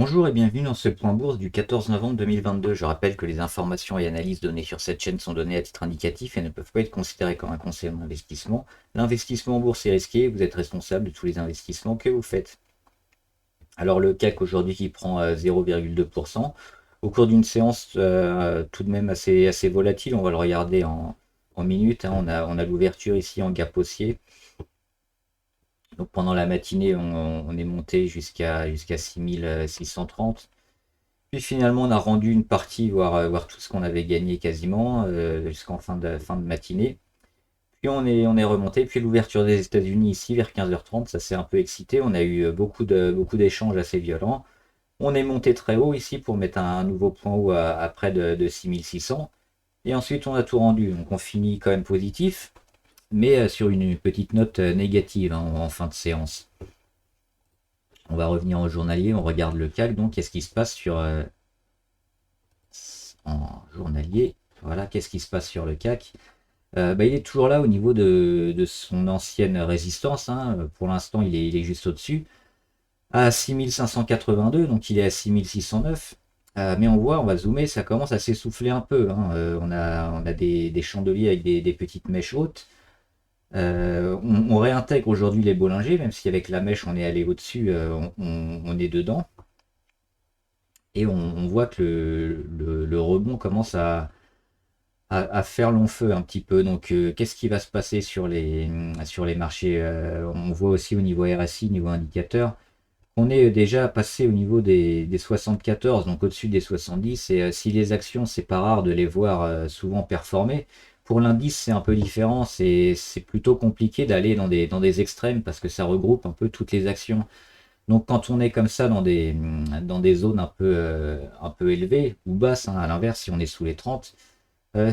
Bonjour et bienvenue dans ce point bourse du 14 novembre 2022. Je rappelle que les informations et analyses données sur cette chaîne sont données à titre indicatif et ne peuvent pas être considérées comme un conseil en investissement. L'investissement en bourse est risqué, vous êtes responsable de tous les investissements que vous faites. Alors le CAC aujourd'hui qui prend 0,2% au cours d'une séance tout de même assez volatile. On va le regarder en minutes, hein. On a l'ouverture ici en gap haussier. Donc pendant la matinée, on est monté jusqu'à 6630. Puis finalement, on a rendu une partie, voire tout ce qu'on avait gagné quasiment, jusqu'en fin de matinée. Puis on est remonté. Puis l'ouverture des États-Unis ici vers 15h30, ça s'est un peu excité. On a eu beaucoup d'échanges assez violents. On est monté très haut ici pour mettre un nouveau point haut à près de 6600. Et ensuite, on a tout rendu. Donc on finit quand même positif, mais sur une petite note négative, hein, en fin de séance. On va revenir au journalier, on regarde le CAC. Donc qu'est-ce qui se passe en journalier? Voilà, qu'est-ce qui se passe sur le CAC? Il est toujours là au niveau de son ancienne résistance, hein. Pour l'instant, il est juste au-dessus, à 6582, donc il est à 6609. Mais on va zoomer, ça commence à s'essouffler un peu, hein. On a des chandeliers avec des petites mèches hautes. On réintègre aujourd'hui les Bollinger, même si avec la mèche on est allé au-dessus, on est dedans. Et on voit que le rebond commence à faire long feu un petit peu. Donc qu'est-ce qui va se passer sur les marchés? On voit aussi au niveau RSI, niveau indicateur, on est déjà passé au niveau des 74, donc au-dessus des 70. Et si les actions, c'est pas rare de les voir souvent performer, pour l'indice c'est un peu différent. C'est plutôt compliqué d'aller dans des extrêmes parce que ça regroupe un peu toutes les actions. Donc quand on est comme ça dans des zones un peu élevées ou basses, hein, à l'inverse, si on est sous les 30,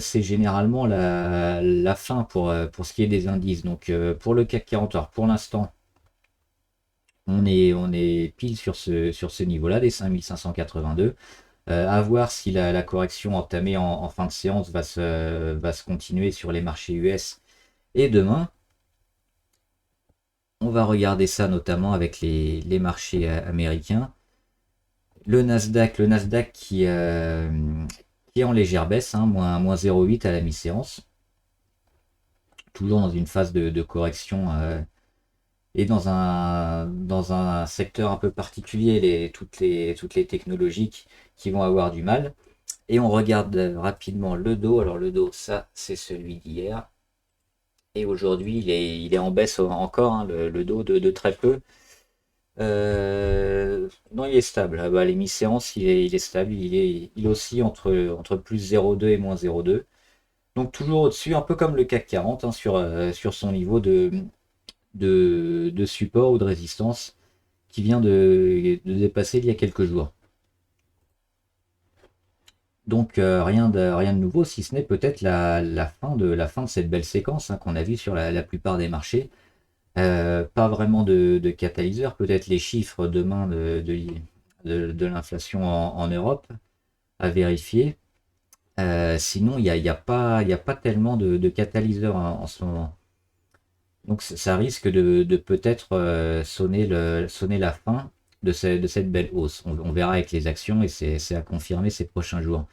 c'est généralement la fin pour ce qui est des indices. Donc pour le CAC 40 heures, pour l'instant, on est pile sur ce niveau-là, des 5582. À voir si la correction entamée en fin de séance va se continuer sur les marchés US. Et demain, on va regarder ça notamment avec les marchés américains. Le Nasdaq qui est en légère baisse, hein, moins 0,8 à la mi-séance. Toujours dans une phase de correction, et dans un secteur un peu particulier, toutes les technologies qui vont avoir du mal. Et on regarde rapidement le dos. Alors le dos, ça c'est celui d'hier. Et aujourd'hui, il est en baisse encore, hein, le dos de très peu. Non, il est stable. Ah bah, les mi-séances, il est stable. Il oscille entre plus 0,2 et moins 0,2. Donc toujours au-dessus, un peu comme le CAC 40, hein, sur son niveau de support ou de résistance qui vient de dépasser il y a quelques jours. Donc rien de nouveau, si ce n'est peut-être la fin de cette belle séquence, hein, qu'on a vue sur la plupart des marchés. Pas vraiment de catalyseur, peut-être les chiffres demain de l'inflation en Europe à vérifier. Sinon, il y a pas tellement de catalyseur en ce moment. Donc ça risque de peut-être sonner la fin de cette belle hausse. On verra avec les actions et c'est à confirmer ces prochains jours.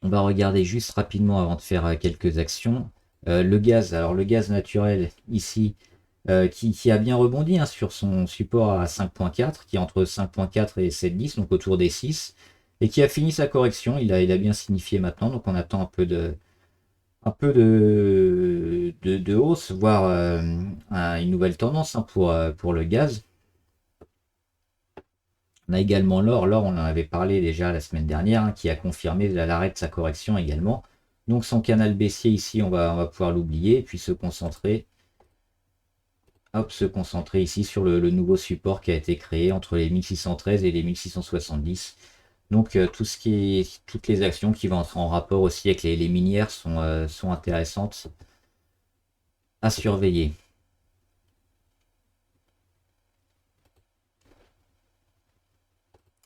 On va regarder juste rapidement avant de faire quelques actions. Le gaz, alors le gaz naturel ici, qui a bien rebondi, hein, sur son support à 5,4, qui est entre 5,4 et 7,10, donc autour des 6, et qui a fini sa correction. Il a bien signifié maintenant, donc on attend un peu de hausse, voire une nouvelle tendance, hein, pour le gaz. On a également l'or. L'or, on en avait parlé déjà la semaine dernière, hein, qui a confirmé l'arrêt de sa correction également. Donc son canal baissier ici, on va pouvoir l'oublier, puis se concentrer ici sur le nouveau support qui a été créé entre les 1613 et les 1670. Donc toutes les actions qui vont entrer en rapport aussi avec les minières sont intéressantes à surveiller.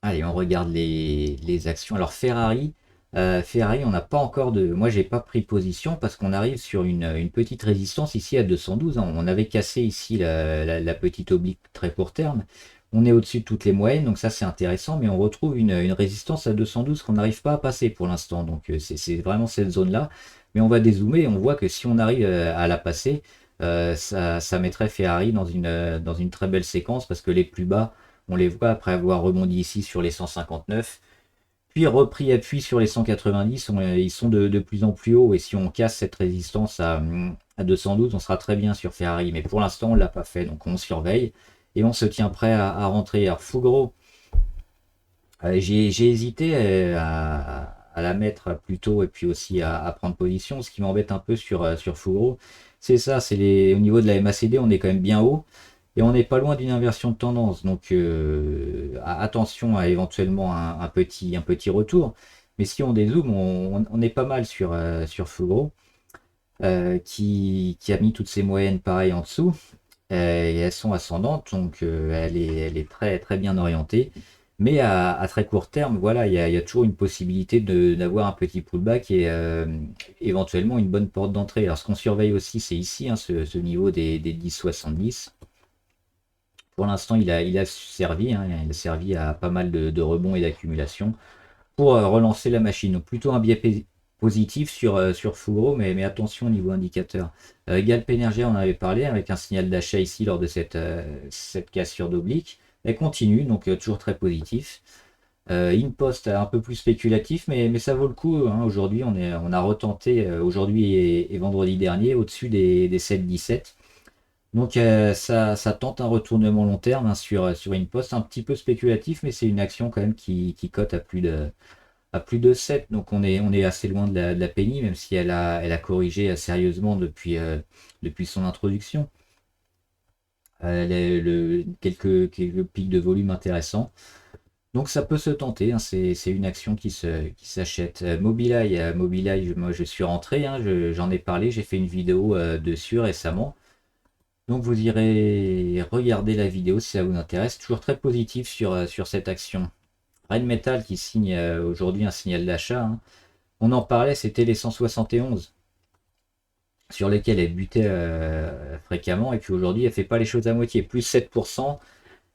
Allez, on regarde les actions. Alors Ferrari, on n'a pas encore de. Moi, j'ai pas pris position parce qu'on arrive sur une petite résistance ici à 212, hein. On avait cassé ici la petite oblique très court terme. On est au-dessus de toutes les moyennes, donc ça c'est intéressant, mais on retrouve une résistance à 212 qu'on n'arrive pas à passer pour l'instant. Donc c'est vraiment cette zone-là. Mais on va dézoomer et on voit que si on arrive à la passer, ça mettrait Ferrari dans une très belle séquence parce que les plus bas, on les voit après avoir rebondi ici sur les 159, puis repris appui sur les 190, ils sont de plus en plus hauts et si on casse cette résistance à 212, on sera très bien sur Ferrari. Mais pour l'instant, on ne l'a pas fait, donc on surveille et on se tient prêt à rentrer. Alors Fugro, j'ai hésité à la mettre plus tôt et puis aussi à prendre position. Ce qui m'embête un peu sur Fugro, c'est ça, au niveau de la MACD, on est quand même bien haut et on n'est pas loin d'une inversion de tendance. Donc attention à éventuellement un petit retour. Mais si on dézoome, on est pas mal sur Fugro, qui a mis toutes ses moyennes pareilles en dessous. Et elles sont ascendantes, donc elle est très, très bien orientée. Mais à très court terme, voilà, il y a toujours une possibilité d'avoir un petit pullback et éventuellement une bonne porte d'entrée. Alors ce qu'on surveille aussi, c'est ici, hein, ce niveau des 10,70. Pour l'instant, il a servi, hein, il a servi à pas mal de rebonds et d'accumulation pour relancer la machine. Donc plutôt un biais positif sur Fugro, mais attention au niveau indicateur. Galp Energy, on en avait parlé avec un signal d'achat ici lors de cette cassure d'oblique. Elle continue, donc toujours très positif. InPost un peu plus spéculatif, mais ça vaut le coup, hein. Aujourd'hui, on a retenté aujourd'hui et vendredi dernier au-dessus des 7,17. Donc ça tente un retournement long terme, hein, sur InPost, un petit peu spéculatif, mais c'est une action quand même qui cote à plus de 7. Donc on est assez loin de la penny, même si elle a corrigé sérieusement depuis son introduction. Elle a quelques pics de volume intéressants. Donc ça peut se tenter, hein, c'est une action qui s'achète. Mobileye, moi je suis rentré, hein, j'en ai parlé, j'ai fait une vidéo dessus récemment. Donc vous irez regarder la vidéo si ça vous intéresse. Toujours très positif sur cette action. Rheinmetall qui signe aujourd'hui un signal d'achat, hein. On en parlait, c'était les 171 sur lesquels elle butait fréquemment. Et puis aujourd'hui, elle fait pas les choses à moitié. Plus 7%.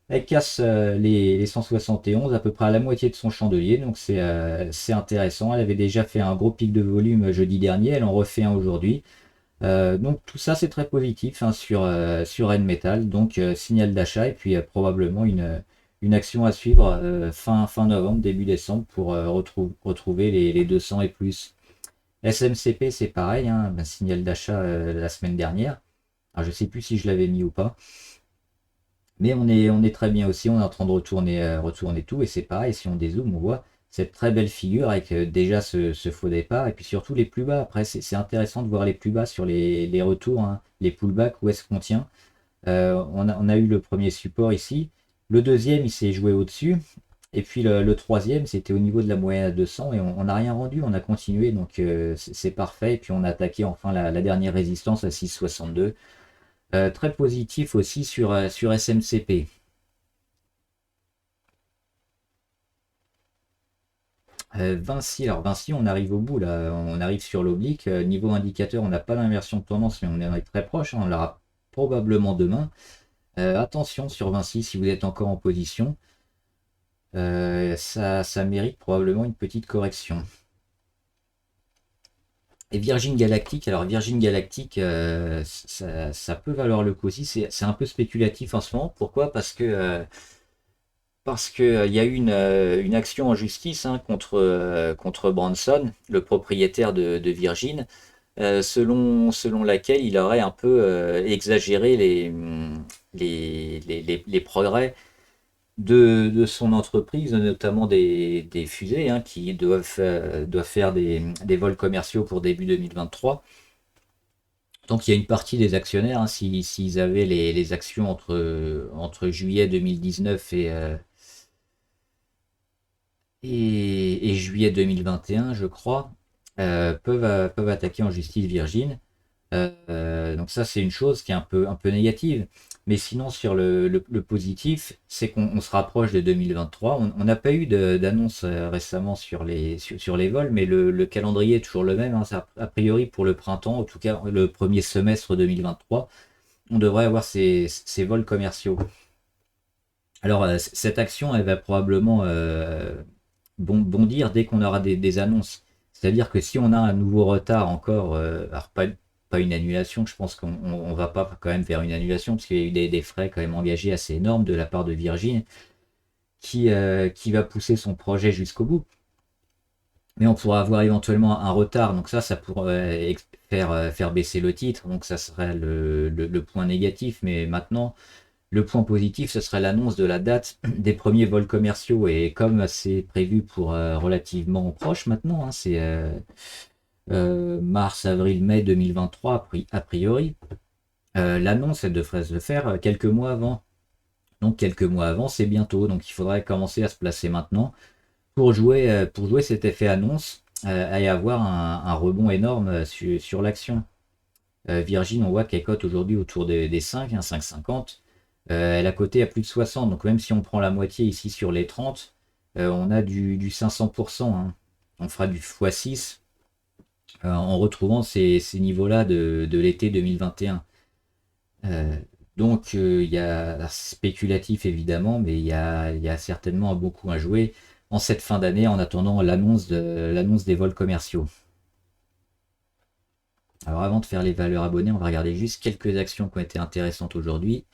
Elle casse les 171 à peu près à la moitié de son chandelier. Donc c'est intéressant. Elle avait déjà fait un gros pic de volume jeudi dernier. Elle en refait un aujourd'hui. Donc tout ça c'est très positif, hein, sur Rheinmetall, donc signal d'achat et puis probablement une action à suivre fin novembre, début décembre pour retrouver les 200 et plus. SMCP c'est pareil, hein, un signal d'achat la semaine dernière. Alors, je sais plus si je l'avais mis ou pas, mais on est très bien aussi, on est en train de retourner tout et c'est pareil, si on dézoome on voit cette très belle figure avec déjà ce faux départ et puis surtout les plus bas. Après c'est intéressant de voir les plus bas sur les retours, hein, les pullbacks, où est-ce qu'on tient. On a eu le premier support ici, le deuxième il s'est joué au-dessus et puis le troisième c'était au niveau de la moyenne à 200 et on n'a rien rendu, on a continué, donc c'est parfait. Et puis on a attaqué enfin la dernière résistance à 6,62. Très positif aussi sur SMCP. Vinci, alors Vinci, on arrive au bout là, on arrive sur l'oblique. Niveau indicateur, on n'a pas d'inversion de tendance, mais on est très proche, hein, on l'aura probablement demain. Attention sur Vinci si vous êtes encore en position. Ça mérite probablement une petite correction. Et Virgin Galactic, alors Virgin Galactic, ça peut valoir le coup aussi, c'est un peu spéculatif en ce moment. Pourquoi? Parce que il y a eu une action en justice, hein, contre Branson, le propriétaire de Virgin, selon laquelle il aurait un peu exagéré les progrès de son entreprise, notamment des fusées, hein, qui doivent faire des vols commerciaux pour début 2023. Donc il y a une partie des actionnaires, hein, s'ils avaient les actions entre juillet 2019 et juillet 2021, je crois, peuvent attaquer en justice Virgin. Donc ça, c'est une chose qui est un peu négative. Mais sinon, sur le positif, c'est qu'on se rapproche de 2023. On n'a pas eu d'annonce récemment sur les vols, mais le calendrier est toujours le même, hein. A priori, pour le printemps, en tout cas le premier semestre 2023, on devrait avoir ces vols commerciaux. Alors, cette action, elle va probablement bondir dès qu'on aura des annonces. C'est-à-dire que si on a un nouveau retard encore, alors pas une annulation, je pense qu'on va pas quand même faire une annulation, parce qu'il y a eu des frais quand même engagés assez énormes de la part de Virgin, qui va pousser son projet jusqu'au bout. Mais on pourra avoir éventuellement un retard, donc ça pourrait faire baisser le titre, donc ça serait le point négatif. Mais maintenant, le point positif, ce serait l'annonce de la date des premiers vols commerciaux. Et comme c'est prévu pour relativement proche maintenant, hein, c'est mars, avril, mai 2023 a priori, l'annonce, elle devrait se faire quelques mois avant. Donc quelques mois avant, c'est bientôt. Donc il faudrait commencer à se placer maintenant pour jouer cet effet annonce et avoir un rebond énorme sur l'action. Virgin, on voit qu'elle cote aujourd'hui autour des 5, hein, 5,50. Elle a coté à plus de 60, donc même si on prend la moitié ici sur les 30, on a du 500%, hein. On fera du x6 en retrouvant ces niveaux-là de l'été 2021. Euh, donc il y a spéculatif évidemment, mais il y a certainement un bon coup à jouer en cette fin d'année en attendant l'annonce des vols commerciaux. Alors avant de faire les valeurs abonnées, on va regarder juste quelques actions qui ont été intéressantes aujourd'hui.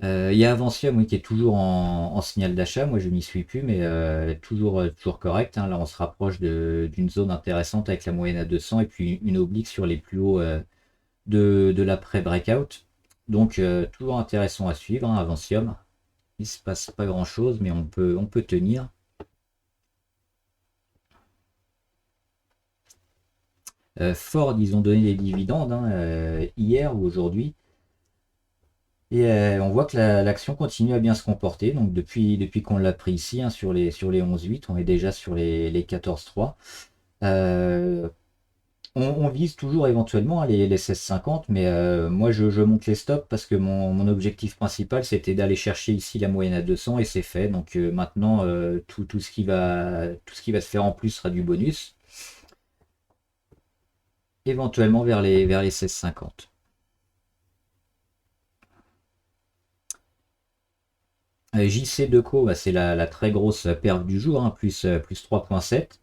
Il y a Avancium, oui, qui est toujours en signal d'achat. Moi, je n'y suis plus, mais toujours correct, hein. Là, on se rapproche d'une zone intéressante avec la moyenne à 200 et puis une oblique sur les plus hauts de l'après-breakout. Donc, toujours intéressant à suivre, hein, Avancium. Il se passe pas grand-chose, mais on peut tenir. Ford, ils ont donné des dividendes, hein, hier ou aujourd'hui. Et on voit que l'action continue à bien se comporter. Donc depuis qu'on l'a pris ici, hein, sur les 11,8, on est déjà sur les 14,3. Euh, on vise toujours éventuellement, hein, les 16,50, mais moi je monte les stops parce que mon objectif principal c'était d'aller chercher ici la moyenne à 200 et c'est fait. Donc maintenant tout ce qui va se faire en plus sera du bonus, éventuellement vers les 16,50. JC Deco, bah, c'est la très grosse perte du jour, hein, plus 3,7.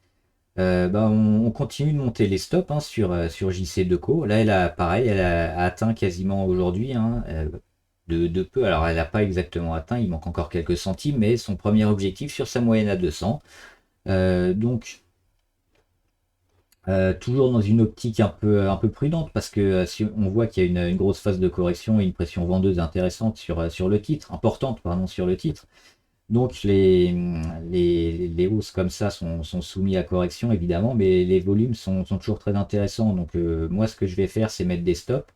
Bah, on continue de monter les stops, hein, sur JC Deco. Là, pareil, elle a atteint quasiment aujourd'hui, hein, de peu. Alors, elle n'a pas exactement atteint, il manque encore quelques centimes, mais son premier objectif sur sa moyenne à 200. Donc, toujours dans une optique un peu prudente, parce que si on voit qu'il y a une grosse phase de correction et une pression vendeuse intéressante sur le titre, importante, pardon, sur le titre. Donc les hausses comme ça sont soumis à correction évidemment, mais les volumes sont toujours très intéressants. Donc moi ce que je vais faire c'est mettre des stops,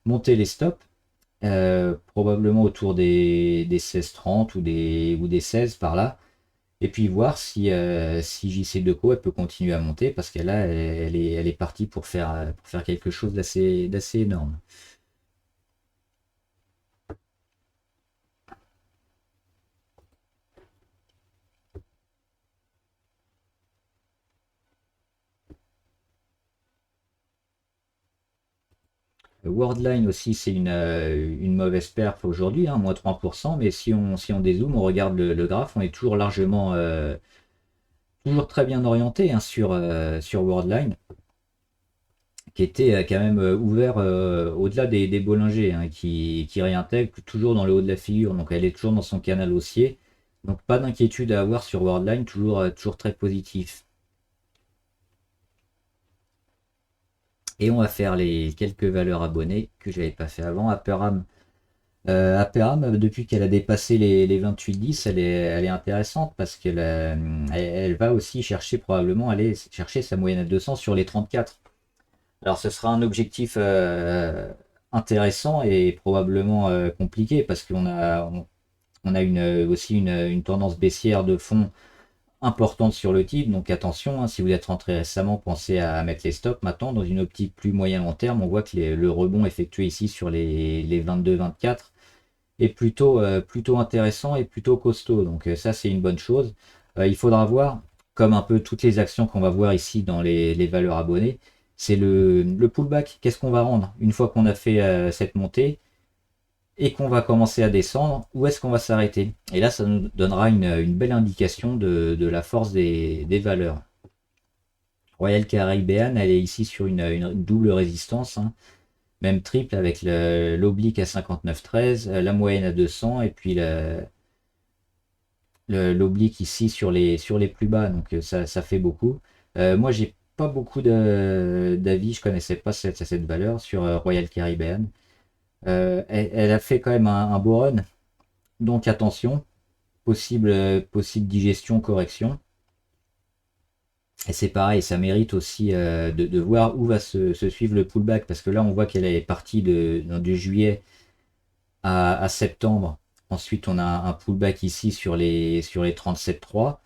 monter les stops, probablement autour des 16,30 ou des 16 par là, et puis voir si JC Deco elle peut continuer à monter parce qu'elle là elle est partie pour faire quelque chose d'assez énorme. Worldline aussi, c'est une mauvaise perf aujourd'hui, hein, moins 3%, mais si on dézoome, on regarde le graphe, on est toujours largement, toujours très bien orienté, hein, sur Worldline, qui était quand même ouvert au-delà des Bollinger, hein, qui réintègre toujours dans le haut de la figure, donc elle est toujours dans son canal haussier, donc pas d'inquiétude à avoir sur Worldline, toujours très positif. Et on va faire les quelques valeurs abonnées que j'avais pas fait avant. Aperam. Aperam, depuis qu'elle a dépassé les 28,10, elle est intéressante parce elle va aussi chercher probablement aller chercher sa moyenne à 200 sur les 34. Alors ce sera un objectif intéressant et probablement compliqué parce on a aussi une tendance baissière de fond importante sur le titre. Donc attention, hein, si vous êtes rentré récemment, pensez à mettre les stops. Maintenant, dans une optique plus moyen long terme, on voit que le rebond effectué ici sur les 22-24 est plutôt intéressant et plutôt costaud. Donc ça, c'est une bonne chose. Il faudra voir, comme un peu toutes les actions qu'on va voir ici dans les valeurs abonnées, c'est le pullback. Qu'est-ce qu'on va rendre une fois qu'on a fait cette montée? et qu'on va commencer à descendre, où est-ce qu'on va s'arrêter? Et là, ça nous donnera une belle indication de la force des valeurs. Royal Caribbean, elle est ici sur une double résistance, hein, même triple avec l'oblique à 59,13, la moyenne à 200 et puis l'oblique ici sur les plus bas, donc ça fait beaucoup. Moi, j'ai pas beaucoup d'avis, je connaissais pas cette valeur sur Royal Caribbean. Elle a fait quand même un beau run, donc attention, possible digestion, correction. Et c'est pareil, ça mérite aussi de voir où va se suivre le pullback, parce que là on voit qu'elle est partie de juillet à septembre. Ensuite on a un pullback ici sur les 37,3.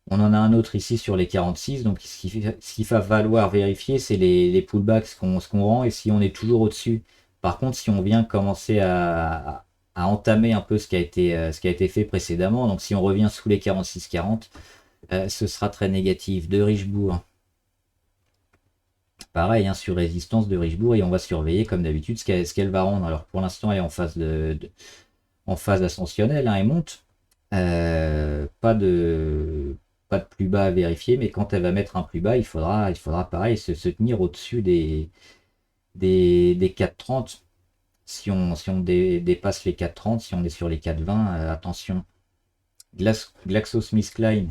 On en a un autre ici sur les 46. Donc ce qu'il va falloir vérifier, c'est les pullbacks, ce qu'on rend, et si on est toujours au-dessus. Par contre, si on vient commencer à entamer un peu ce qui a été fait précédemment, donc si on revient sous les 46,40, ce sera très négatif. De Richebourg, pareil, hein, sur résistance de Richebourg, et on va surveiller comme d'habitude ce qu'elle va rendre. Alors pour l'instant, elle est en phase ascensionnelle, hein, elle monte. Pas de plus bas à vérifier, mais quand elle va mettre un plus bas, il faudra pareil se tenir au-dessus des 4,30. Si on dépasse les 4,30, si on est sur les 4,20, attention. GlaxoSmithKline,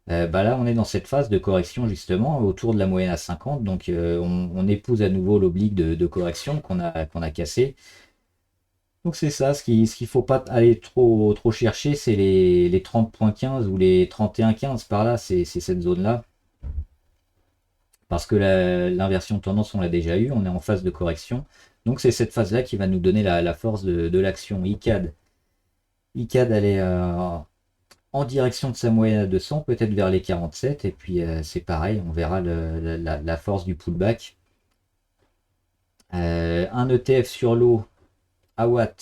bah là on est dans cette phase de correction justement autour de la moyenne à 50, donc on épouse à nouveau l'oblique de correction qu'on a cassé. Donc c'est ça, ce qu'il ne faut pas aller trop chercher, c'est les 30,15 ou les 31,15 par là, c'est cette zone-là. Parce que l'inversion de tendance, on l'a déjà eu, on est en phase de correction. Donc c'est cette phase-là qui va nous donner la force de l'action. ICAD, elle est en direction de sa moyenne à 200, peut-être vers les 47, et puis c'est pareil, on verra la force du pullback. Un ETF sur l'eau, AWAT.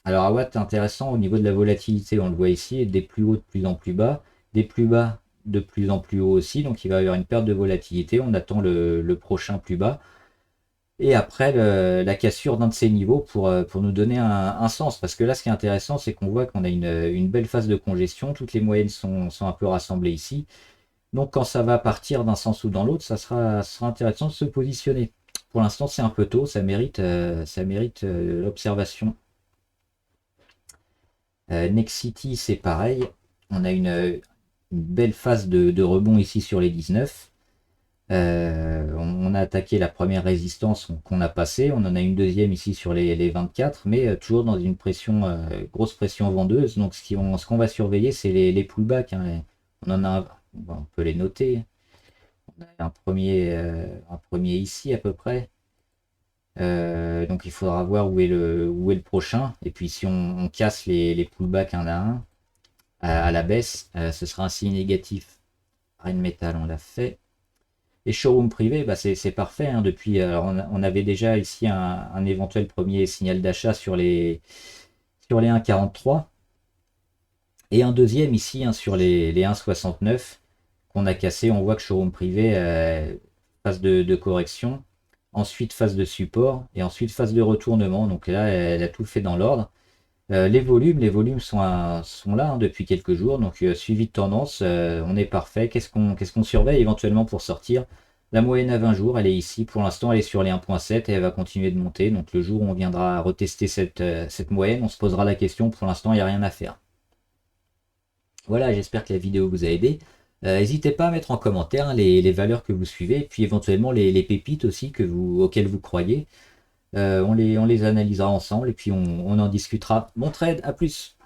Alors AWAT est intéressant au niveau de la volatilité, on le voit ici, des plus hauts de plus en plus bas, des plus bas de plus en plus haut aussi, donc il va y avoir une perte de volatilité, on attend le prochain plus bas. Et après la cassure d'un de ces niveaux pour nous donner un sens. Parce que là, ce qui est intéressant, c'est qu'on voit qu'on a une belle phase de congestion. Toutes les moyennes sont un peu rassemblées ici. Donc quand ça va partir d'un sens ou dans l'autre, ça sera intéressant de se positionner. Pour l'instant, c'est un peu tôt, ça mérite l'observation. Nexity, c'est pareil. On a une belle phase de rebond ici sur les 19. On a attaqué la première résistance qu'on a passée, on en a une deuxième ici sur les 24, mais toujours dans une pression, grosse pression vendeuse. Donc ce qu'on va surveiller, c'est les pullbacks, hein. On peut les noter. On a un premier ici à peu près. Donc il faudra voir où est le prochain. Et puis si on casse les pullbacks un à un à la baisse, ce sera un signe négatif. Rheinmetall, on l'a fait. Et showroom privé, bah c'est parfait, hein, depuis, alors on avait déjà ici un éventuel premier signal d'achat sur les 1,43 et un deuxième ici, hein, sur les 1,69 qu'on a cassé. On voit que showroom privé, phase de correction, ensuite phase de support et ensuite phase de retournement. Donc là, elle a tout fait dans l'ordre. Les volumes sont là, hein, depuis quelques jours, donc suivi de tendance, on est parfait. Qu'est-ce qu'on surveille éventuellement pour sortir? La moyenne à 20 jours, elle est ici, pour l'instant elle est sur les 1,7 et elle va continuer de monter, donc le jour où on viendra retester cette moyenne, on se posera la question. Pour l'instant il n'y a rien à faire. Voilà, j'espère que la vidéo vous a aidé. N'hésitez pas à mettre en commentaire, hein, les valeurs que vous suivez, et puis éventuellement les pépites aussi auxquelles vous croyez. On les analysera ensemble et puis on en discutera. Bon trade, à plus!